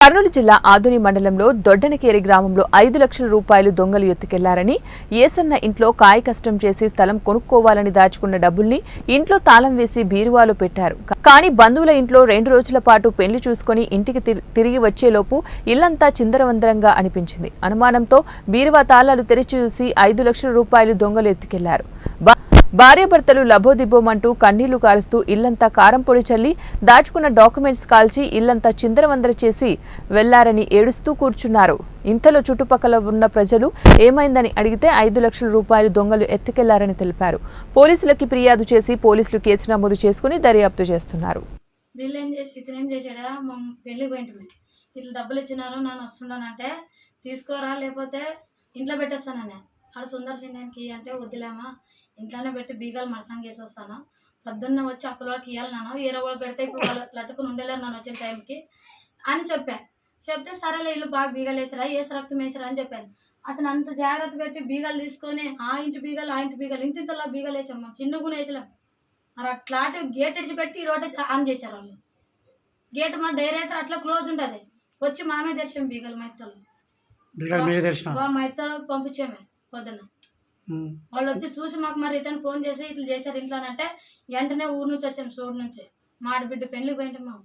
కర్నూలు జిల్లా ఆదోని మండలంలో దొడ్డనకేరి గ్రామంలో 5 లక్షల రూపాయలు దొంగలు ఎత్తుకెళ్లారని, ఏసన్న ఇంట్లో కాయకష్టం చేసి స్థలం కొనుక్కోవాలని దాచుకున్న డబ్బుల్ని ఇంట్లో తాళం వేసి బీరువాలో పెట్టారు. కానీ బంధువుల ఇంట్లో 2 రోజుల పాటు పెళ్లి చూసుకుని ఇంటికి తిరిగి వచ్చేలోపు ఇల్లంతా చిందరవందరంగా అనిపించింది. అనుమానంతో బీరువా తాళాలు తెరిచి చూసి 5 లక్షల రూపాయలు దొంగలు ఎత్తుకెళ్లారు. భార్యాభర్తలు లబోదిబోమంటూ కన్నీళ్లు కారుస్తూ ఇల్లంతా కారం పొడి చల్లి దాచుకున్న డాక్యుమెంట్స్ కాల్చి ఇల్లంతా చిందరవందర చేసి వెళ్లారని ఏడుస్తూ కూర్చున్నారు. ఇంతలో చుట్టుపక్కల ఉన్న ప్రజలు ఏమైందని అడిగితే 5 లక్షల రూపాయలు దొంగలు ఎత్తుకెళ్లారని తెలిపారు. పోలీసులకి ఫిర్యాదు చేసి పోలీసులు కేసు నమోదు చేసుకుని దర్యాప్తు చేస్తున్నారు. డబ్బులు ఇచ్చినారు, నన్ను వస్తున్నానంటే తీసుకోరా లేకపోతే ఇంట్లో పెట్టేస్తానని ఆడ సుందర్ సింగానికి అంటే వద్దులేమా ఇంట్లోనే పెట్టి బీగాలు మరసంగా వేసి వస్తాను, పొద్దున్న వచ్చి అప్పులకి ఇవ్వాలి నాను, వేరే వాళ్ళు పెడితే ఇప్పుడు వాళ్ళు లట్టుకుని ఉండలేరు నన్ను వచ్చిన టైంకి అని చెప్తే సరేలే ఇల్లు బాగా బీగాలు వేసారా, వేసి రక్తం వేసారా అని చెప్పాను. అతను అంత జాగ్రత్త పెట్టి బీగాలు తీసుకొని ఆ ఇంటి బీగాలు ఇంతలా బీగాలు వేసాం, మేము చిన్నగున వేసలేం. మరి అట్లాంటి గేట్ ఇడిచిపెట్టి ఈ రోడ్డు ఆన్ చేశారు వాళ్ళు. గేట్ మా డైరెక్టర్ అట్లా క్లోజ్ ఉంటుంది, వచ్చి మామే తెరిచాం బీగాలు మైతలో పంపించామే పొద్దున్న. వాళ్ళు వచ్చి చూసి మాకు మరి రిటర్న్ ఫోన్ చేసి ఇట్లా చేశారు ఇంట్లోనంటే వెంటనే ఊరు నుంచి వచ్చాం, సూడు నుంచి మాడిబిడ్డ పెళ్లికి పోయింటాం మేము.